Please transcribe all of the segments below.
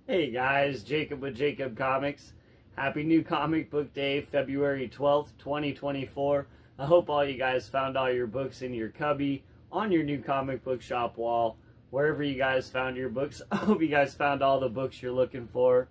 Hey guys, Jacob with Jacob Comics. Happy New Comic Book Day, February 12th, 2024. I hope all you guys found all your books in your cubby, on your new comic book shop wall, wherever you guys found your books. I hope you guys found all the books you're looking for.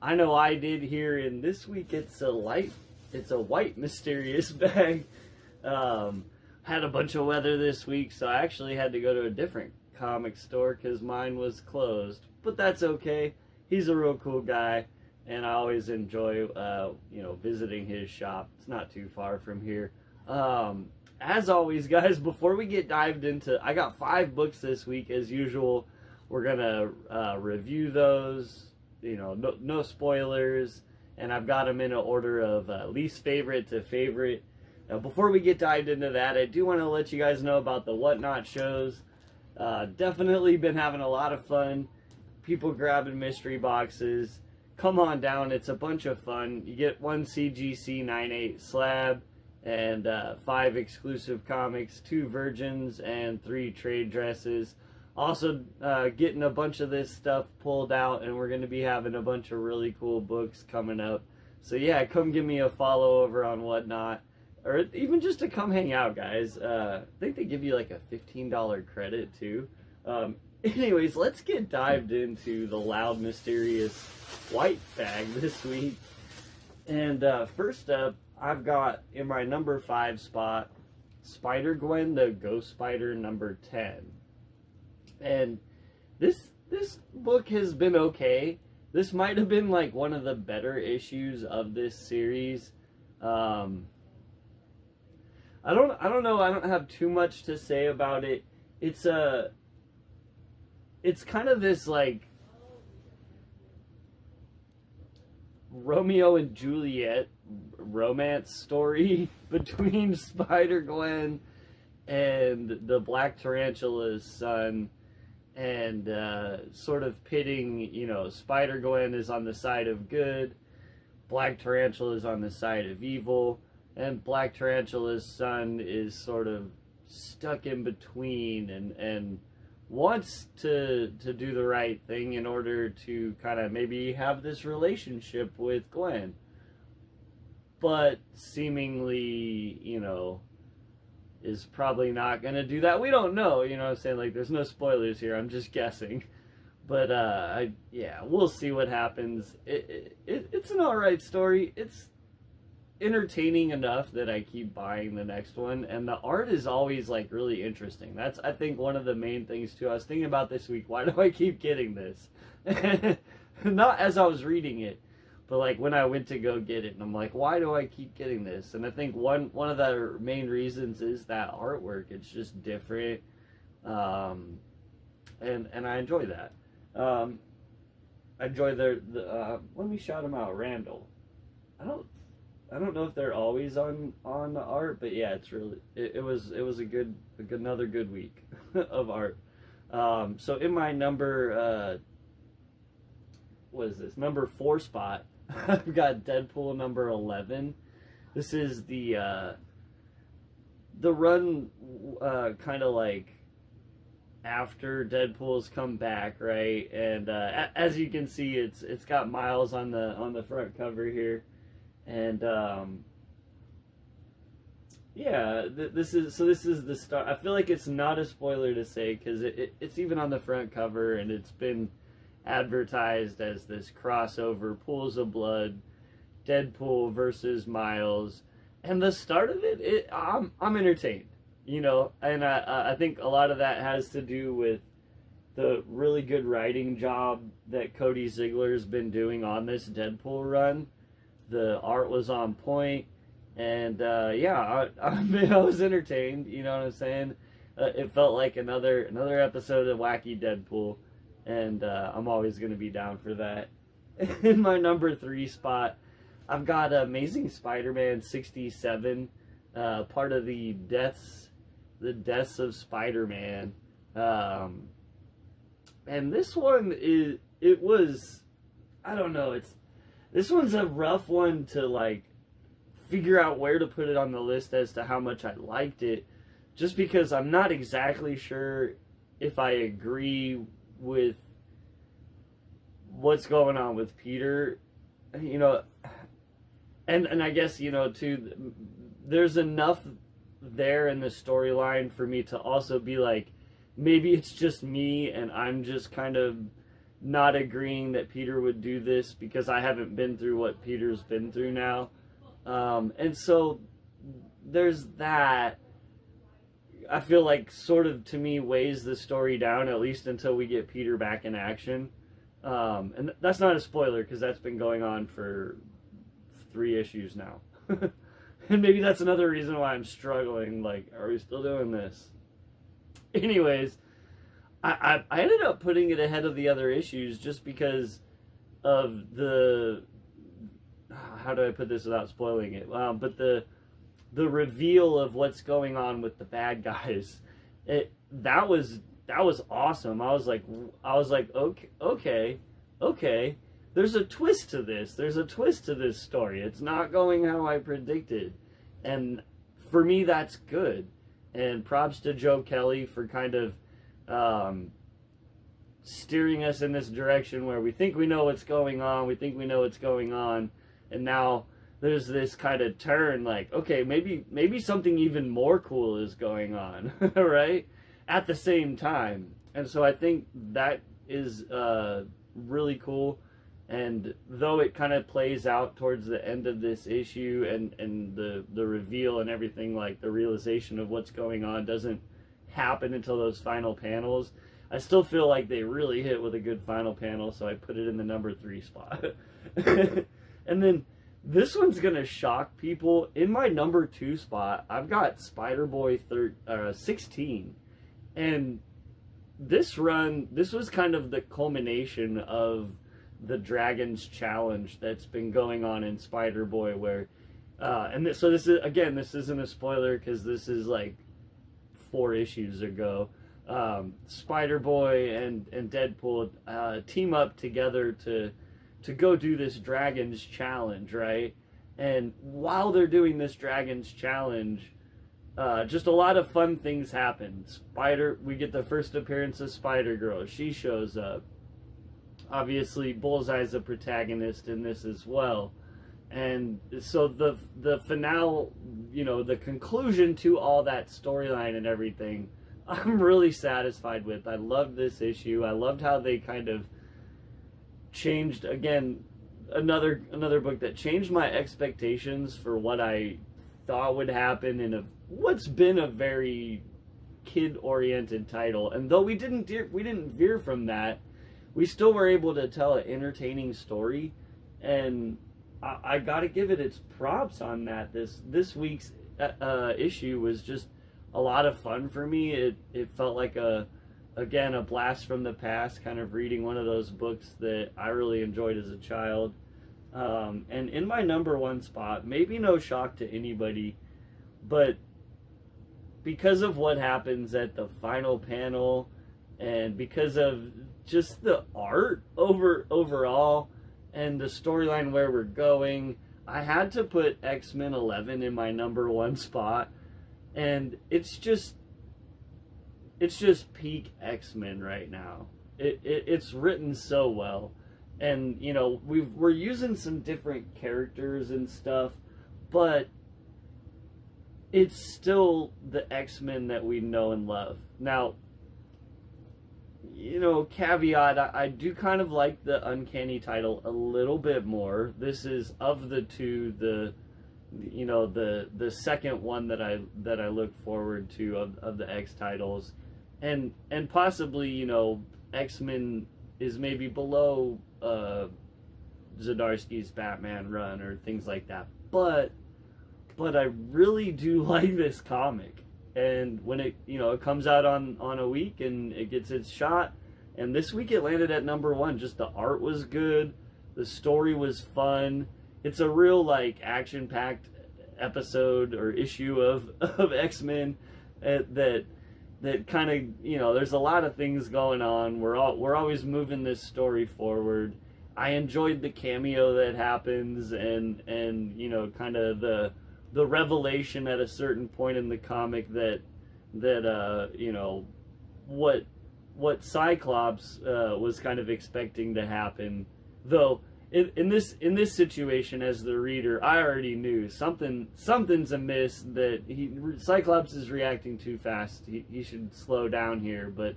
I know I did here, and this week it's a white mysterious bag. Had a bunch of weather this week, so I actually had to go to a different comic store because mine was closed. But that's okay. He's a real cool guy, and I always enjoy, visiting his shop. It's not too far from here. As always, guys, before we get dived into, I got 5 books this week as usual. We're gonna review those. No spoilers, and I've got them in an order of least favorite to favorite. Now, before we get dived into that, I do want to let you guys know about the Whatnot shows. Definitely been having a lot of fun. People grabbing mystery boxes. Come on down, it's a bunch of fun. You get 1 CGC 9/8 slab and 5 exclusive comics, 2 virgins, and 3 trade dresses. Also getting a bunch of this stuff pulled out, and we're going to be having a bunch of really cool books coming up. So yeah, come give me a follow over on Whatnot. Or even just to come hang out, guys. I think they give you like a $15 credit too. Anyways, let's get dived into the loud, mysterious white bag this week. And first up, I've got in my number 5 spot, Spider-Gwen, the Ghost Spider number 10. And this book has been okay. This might have been like one of the better issues of this series. I don't know. I don't have too much to say about it. It's kind of this like Romeo and Juliet romance story between Spider-Gwen and the Black Tarantula's son, and sort of pitting, Spider-Gwen is on the side of good, Black Tarantula is on the side of evil, and Black Tarantula's son is sort of stuck in between and wants to do the right thing in order to kind of maybe have this relationship with Gwen. But seemingly, is probably not going to do that. We don't know, what I'm saying? Like, there's no spoilers here. I'm just guessing. But, we'll see what happens. It's an alright story. It's entertaining enough that I keep buying the next one, and the art is always like really interesting. That's, I think, one of the main things too. I was thinking about this week, why do I keep getting this? Not as I was reading it, but like when I went to go get it, and I'm like, why do I keep getting this? And I think one of the main reasons is that artwork. It's just different, and I enjoy that. I enjoy the let me shout him out, Randall. I don't know if they're always on the art, but yeah, it's really it was another good week of art. So in my number what is this, number 4 spot, I've got Deadpool number 11. This is the run kind of like after Deadpool's come back, right? And as you can see, it's got Miles on the front cover here. And this is the start. I feel like it's not a spoiler to say, because it's even on the front cover, and it's been advertised as this crossover, Pools of Blood, Deadpool versus Miles, and the start of it, I'm entertained, and I think a lot of that has to do with the really good writing job that Cody Ziegler's been doing on this Deadpool run. The art was on point, and I was entertained. You know what I'm saying? It felt like another episode of Wacky Deadpool, and I'm always going to be down for that. In my number 3 spot, I've got Amazing Spider-Man 67, part of the deaths of Spider-Man, and this one I don't know, this one's a rough one to like figure out where to put it on the list as to how much I liked it, just because I'm not exactly sure if I agree with what's going on with Peter, you know, and I guess, you know, too, there's enough there in the storyline for me to also be like, maybe it's just me and I'm just kind of not agreeing that Peter would do this because I haven't been through what Peter's been through now. And so there's that. I feel like sort of, to me, weighs the story down, at least until we get Peter back in action. And that's not a spoiler because that's been going on for 3 issues now. And maybe that's another reason why I'm struggling. Like, are we still doing this? Anyways, I ended up putting it ahead of the other issues just because of the... How do I put this without spoiling it? But the reveal of what's going on with the bad guys, that was awesome. I was like, okay. There's a twist to this. There's a twist to this story. It's not going how I predicted, and for me, that's good. And props to Joe Kelly for kind of steering us in this direction where we think we know what's going on. And now there's this kind of turn, like, okay, maybe something even more cool is going on, right? At the same time. And so I think that is really cool. And though it kind of plays out towards the end of this issue and the reveal and everything, like the realization of what's going on doesn't happen until those final panels, I still feel like they really hit with a good final panel, so I put it in the number 3 spot. And then this one's going to shock people. In my number 2 spot, I've got Spider-Boy 16. And this was kind of the culmination of the Dragon's Challenge that's been going on in Spider-Boy, where so this is, again, this isn't a spoiler because this is like 4 issues ago. Spider-Boy and Deadpool team up together to go do this Dragon's Challenge, right? And while they're doing this Dragon's Challenge, just a lot of fun things happen. We get the first appearance of Spider-Girl. She shows up. Obviously, Bullseye's a protagonist in this as well. And so the finale, you know, the conclusion to all that storyline and everything, I'm really satisfied with. I loved this issue. I loved how they kind of changed, again, another book that changed my expectations for what I thought would happen in what's been a very kid-oriented title. And though we didn't veer from that, we still were able to tell an entertaining story, and I gotta give it its props on that. This week's issue was just a lot of fun for me. It felt like a blast from the past, kind of reading one of those books that I really enjoyed as a child. And in my number 1 spot, maybe no shock to anybody, but because of what happens at the final panel, and because of just the art overall, and the storyline where we're going, I had to put X-Men 11 in my number 1 spot. And it's just peak X-Men right now. It's written so well. And, you know, we're using some different characters and stuff, but it's still the X-Men that we know and love. Now, you know, caveat, I do kind of like the Uncanny title a little bit more. This is, of the two, the second one that I look forward to of the X titles, and possibly, you know, X-Men is maybe below Zdarsky's Batman run or things like that, but I really do like this comic. And when it comes out on a week and it gets its shot, and this week it landed at number 1. Just the art was good, the story was fun. It's a real, like, action-packed episode or issue of X-Men that kind of, you know, there's a lot of things going on. We're always moving this story forward. I enjoyed the cameo that happens, and you know, kind of the revelation at a certain point in the comic that you know, what what Cyclops was kind of expecting to happen. Though in this situation, as the reader, I already knew something's amiss. That Cyclops is reacting too fast. He should slow down here. But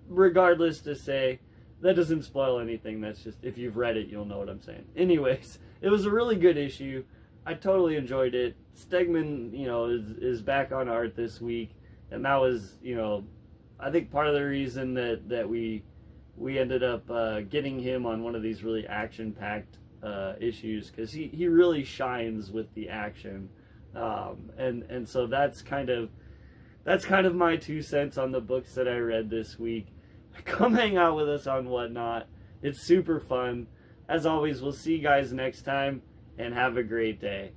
regardless, to say that doesn't spoil anything. That's just, if you've read it, you'll know what I'm saying. Anyways, it was a really good issue. I totally enjoyed it. Stegman, is back on art this week, and that was, I think part of the reason that we ended up getting him on one of these really action-packed issues, because he really shines with the action, and so that's kind of my 2 cents on the books that I read this week. Come hang out with us on Whatnot. It's super fun. As always, we'll see you guys next time, and have a great day.